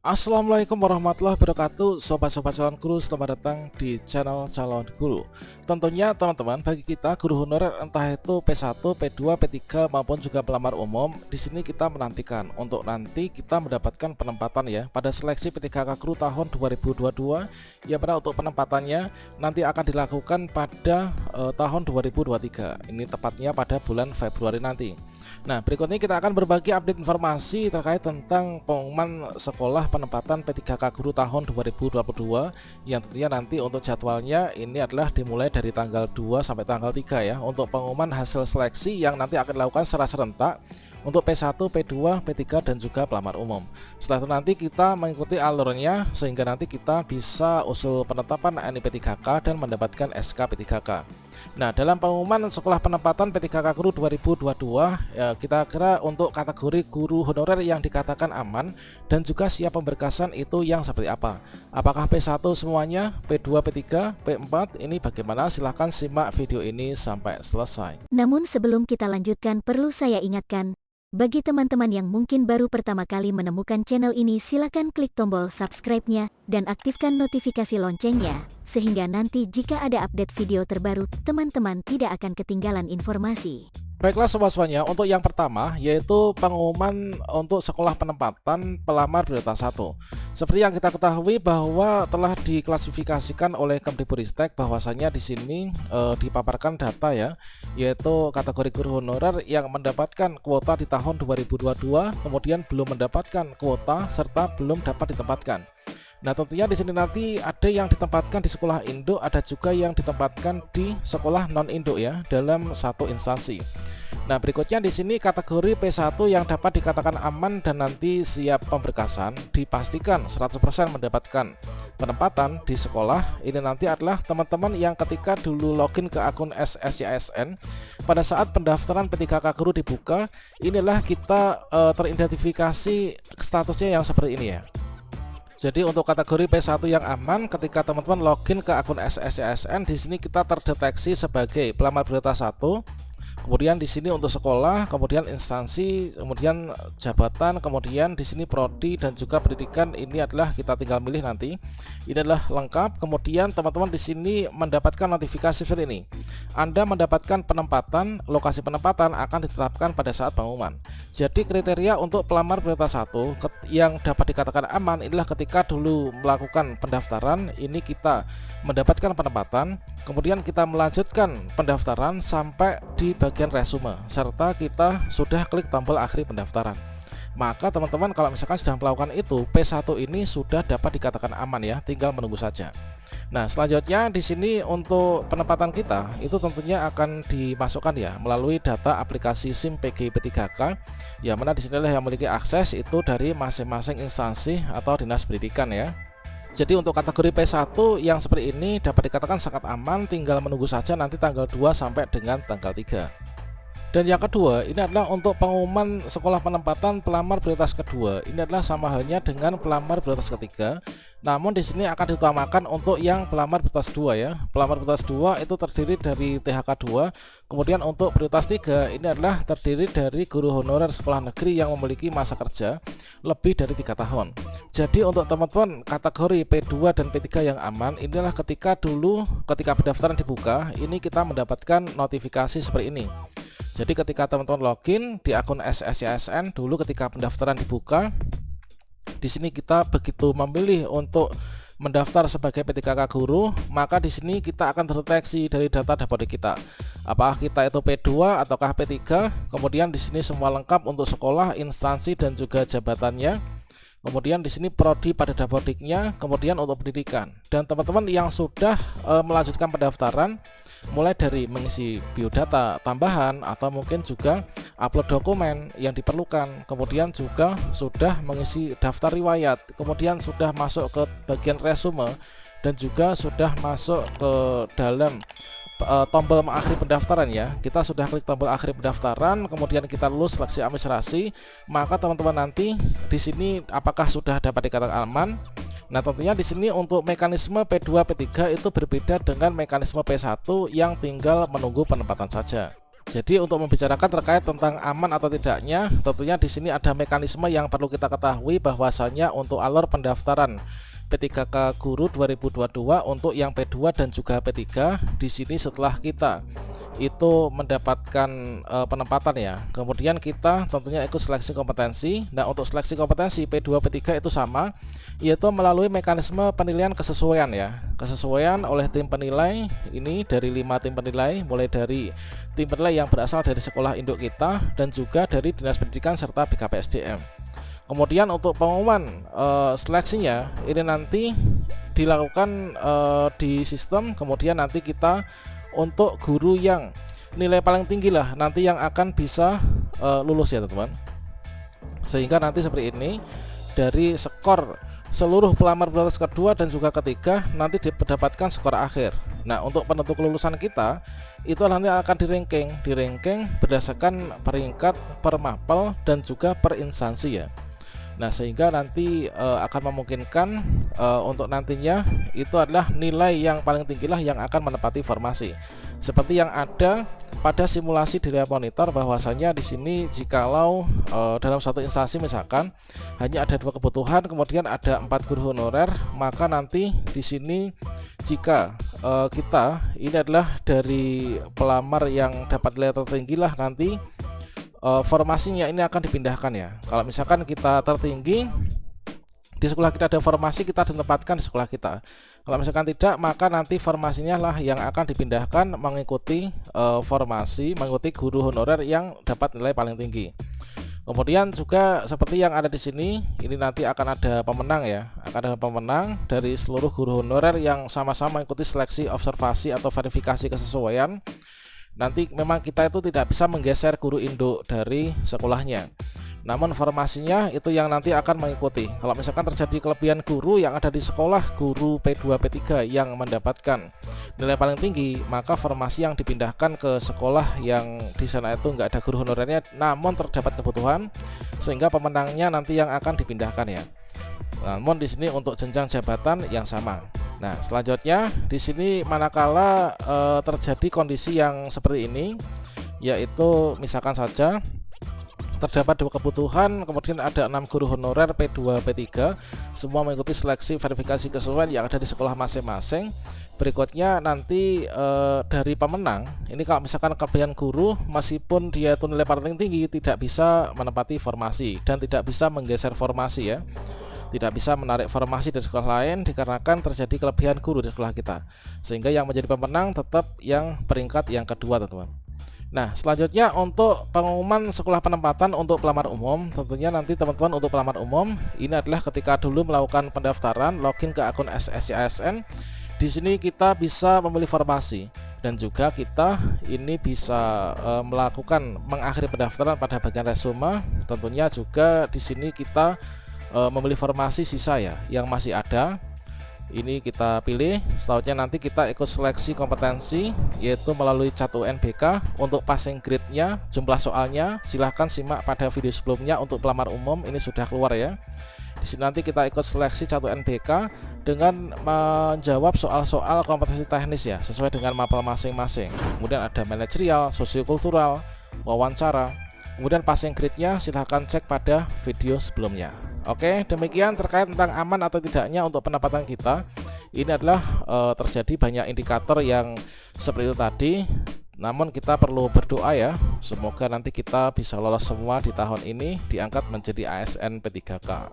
Assalamualaikum warahmatullahi wabarakatuh. Sobat-sobat calon guru, selamat datang di channel calon guru. Tentunya teman-teman, bagi kita guru honorer entah itu P1, P2, P3 maupun juga pelamar umum, di sini kita menantikan untuk nanti kita mendapatkan penempatan ya pada seleksi P3K Guru tahun 2022 yang pada untuk penempatannya nanti akan dilakukan pada tahun 2023. Ini tepatnya pada bulan Februari nanti. Nah, berikutnya kita akan berbagi update informasi terkait tentang pengumuman sekolah penempatan P3K Guru tahun 2022 yang tentunya nanti untuk jadwalnya ini adalah dimulai dari tanggal 2 sampai tanggal 3 ya, untuk pengumuman hasil seleksi yang nanti akan dilakukan secara serentak untuk P1, P2, P3 dan juga pelamar umum. Setelah itu nanti kita mengikuti alurnya sehingga nanti kita bisa usul penetapan NIP3K dan mendapatkan SK P3K. Nah, dalam pengumuman sekolah penempatan P3K Guru 2022 ya, kita kira untuk kategori guru honorer yang dikatakan aman dan juga siap pemberkasan itu yang seperti apa? Apakah P1 semuanya, P2, P3, P4? Ini bagaimana? Silahkan simak video ini sampai selesai. Namun sebelum kita lanjutkan, perlu saya ingatkan, bagi teman-teman yang mungkin baru pertama kali menemukan channel ini, silakan klik tombol subscribe-nya dan aktifkan notifikasi loncengnya, sehingga nanti jika ada update video terbaru, teman-teman tidak akan ketinggalan informasi. Baiklah sobat-sobatnya, untuk yang pertama yaitu pengumuman untuk sekolah penempatan pelamar prioritas 1. Seperti yang kita ketahui bahwa telah diklasifikasikan oleh Kemdikbudristek bahwasanya di sini dipaparkan data ya, yaitu kategori guru honorer yang mendapatkan kuota di tahun 2022 kemudian belum mendapatkan kuota serta belum dapat ditempatkan. Nah, tentunya di sini nanti ada yang ditempatkan di sekolah induk, ada juga yang ditempatkan di sekolah non induk ya, dalam satu instansi. Nah, berikutnya di sini kategori P1 yang dapat dikatakan aman dan nanti siap pemberkasan dipastikan 100% mendapatkan penempatan di sekolah. Ini nanti adalah teman-teman yang ketika dulu login ke akun SSYSN pada saat pendaftaran P3K Guru dibuka, inilah kita teridentifikasi statusnya yang seperti ini ya. Jadi untuk kategori P1 yang aman, ketika teman-teman login ke akun SSYSN, di sini kita terdeteksi sebagai pelamar prioritas 1. Kemudian di sini untuk sekolah, kemudian instansi, kemudian jabatan, kemudian di sini prodi dan juga pendidikan. Ini adalah kita tinggal milih nanti. Ini adalah lengkap. Kemudian teman-teman di sini mendapatkan notifikasi seperti ini. Anda mendapatkan penempatan, lokasi penempatan akan ditetapkan pada saat pengumuman. Jadi kriteria untuk pelamar prioritas 1 yang dapat dikatakan aman inilah ketika dulu melakukan pendaftaran, ini kita mendapatkan penempatan, kemudian kita melanjutkan pendaftaran sampai di bagian resume serta kita sudah klik tombol akhiri pendaftaran. Maka teman-teman kalau misalkan sudah melakukan itu, P1 ini sudah dapat dikatakan aman ya, tinggal menunggu saja. Nah, selanjutnya di sini untuk penempatan kita itu tentunya akan dimasukkan ya melalui data aplikasi SIM PG P3K, yang mana di sinilah yang memiliki akses itu dari masing-masing instansi atau dinas pendidikan ya. Jadi untuk kategori P1 yang seperti ini dapat dikatakan sangat aman, tinggal menunggu saja nanti tanggal 2 sampai dengan tanggal 3. Dan yang kedua, ini adalah untuk pengumuman sekolah penempatan pelamar prioritas kedua. Ini adalah sama halnya dengan pelamar prioritas ketiga. Namun di sini akan diutamakan untuk yang pelamar prioritas 2 ya. Pelamar prioritas 2 itu terdiri dari THK 2. Kemudian untuk prioritas 3 ini adalah terdiri dari guru honorer sekolah negeri yang memiliki masa kerja lebih dari 3 tahun. Jadi untuk teman-teman kategori P2 dan P3 yang aman, inilah ketika pendaftaran dibuka, ini kita mendapatkan notifikasi seperti ini. Jadi ketika teman-teman login di akun SSYSN dulu ketika pendaftaran dibuka, di sini kita begitu memilih untuk mendaftar sebagai P3K Guru, maka di sini kita akan terdeteksi dari data dapodik kita. Apakah kita itu P2 ataukah P3? Kemudian di sini semua lengkap untuk sekolah, instansi dan juga jabatannya. Kemudian di sini prodi pada dapodiknya, kemudian untuk pendidikan. Dan teman-teman yang sudah melanjutkan pendaftaran, mulai dari mengisi biodata tambahan atau mungkin juga upload dokumen yang diperlukan, kemudian juga sudah mengisi daftar riwayat, kemudian sudah masuk ke bagian resume dan juga sudah masuk ke dalam tombol mengakhiri pendaftaran ya. Kita sudah klik tombol akhir pendaftaran, kemudian kita lulus seleksi administrasi, maka teman-teman nanti di sini apakah sudah dapat dikatakan aman. Nah, tentunya di sini untuk mekanisme P2 P3 itu berbeda dengan mekanisme P1 yang tinggal menunggu penempatan saja. Jadi untuk membicarakan terkait tentang aman atau tidaknya, tentunya di sini ada mekanisme yang perlu kita ketahui bahwasanya untuk alur pendaftaran P3K Guru 2022 untuk yang P2 dan juga P3 di sini setelah kita itu mendapatkan penempatan ya. Kemudian kita tentunya ikut seleksi kompetensi. Nah, untuk seleksi kompetensi P2 P3 itu sama, yaitu melalui mekanisme penilaian kesesuaian ya. Kesesuaian oleh tim penilai ini dari 5 tim penilai, mulai dari tim penilai yang berasal dari sekolah induk kita dan juga dari Dinas Pendidikan serta BKPSDM. Kemudian untuk pengumuman seleksinya ini nanti dilakukan di sistem, kemudian nanti kita untuk guru yang nilai paling tinggi lah nanti yang akan bisa lulus ya teman-teman. Sehingga nanti seperti ini dari skor seluruh pelamar prioritas kedua dan juga ketiga nanti didapatkan skor akhir. Nah, untuk penentu kelulusan kita itu nanti akan di ranking berdasarkan peringkat per mapel dan juga per instansi ya. Nah, sehingga nanti akan memungkinkan untuk nantinya itu adalah nilai yang paling tinggi lah yang akan menepati formasi. Seperti yang ada pada simulasi di layar monitor bahwasanya di sini jikalau dalam satu instansi misalkan hanya ada 2 kebutuhan, kemudian ada 4 guru honorer, maka nanti di sini jika kita ini adalah dari pelamar yang dapat nilai tertinggi lah nanti formasinya ini akan dipindahkan ya. Kalau misalkan kita tertinggi di sekolah kita ada formasi, kita ditempatkan di sekolah kita. Kalau misalkan tidak, maka nanti formasinya lah yang akan dipindahkan mengikuti mengikuti guru honorer yang dapat nilai paling tinggi. Kemudian juga seperti yang ada di sini, ini nanti akan ada pemenang ya. Akan ada pemenang dari seluruh guru honorer yang sama-sama mengikuti seleksi observasi atau verifikasi kesesuaian. Nanti memang kita itu tidak bisa menggeser guru induk dari sekolahnya, namun formasinya itu yang nanti akan mengikuti. Kalau misalkan terjadi kelebihan guru yang ada di sekolah guru P2 P3 yang mendapatkan nilai paling tinggi, maka formasi yang dipindahkan ke sekolah yang di sana itu nggak ada guru honorernya namun terdapat kebutuhan, sehingga pemenangnya nanti yang akan dipindahkan ya. Namun di sini untuk jenjang jabatan yang sama. Nah, selanjutnya di sini manakala terjadi kondisi yang seperti ini, yaitu misalkan saja terdapat 2 kebutuhan, kemudian ada 6 guru honorer P2 P3 semua mengikuti seleksi verifikasi kesesuaian yang ada di sekolah masing-masing. Berikutnya nanti dari pemenang ini kalau misalkan kelebihan guru meskipun dia itu nilai paling tinggi tidak bisa menempati formasi dan tidak bisa menggeser formasi ya. Tidak bisa menarik formasi dari sekolah lain dikarenakan terjadi kelebihan guru di sekolah kita, sehingga yang menjadi pemenang tetap yang peringkat yang kedua teman-teman. Nah, selanjutnya untuk pengumuman sekolah penempatan untuk pelamar umum, tentunya nanti teman-teman untuk pelamar umum ini adalah ketika dulu melakukan pendaftaran login ke akun SSCASN. Di sini kita bisa memilih formasi dan juga kita ini bisa melakukan mengakhiri pendaftaran pada bagian resume. Tentunya juga di sini kita memilih formasi sisa ya yang masih ada, ini kita pilih. Selanjutnya nanti kita ikut seleksi kompetensi yaitu melalui cat UNBK. Untuk passing grade-nya, jumlah soalnya silahkan simak pada video sebelumnya. Untuk pelamar umum ini sudah keluar ya. Di sini nanti kita ikut seleksi cat UNBK dengan menjawab soal-soal kompetensi teknis ya sesuai dengan mapel masing-masing. Kemudian ada manajerial, sosiokultural, wawancara. Kemudian passing grade-nya silahkan cek pada video sebelumnya. Oke, demikian terkait tentang aman atau tidaknya untuk penempatan kita. Ini adalah terjadi banyak indikator yang seperti itu tadi. Namun kita perlu berdoa ya, semoga nanti kita bisa lolos semua di tahun ini, diangkat menjadi ASN P3K.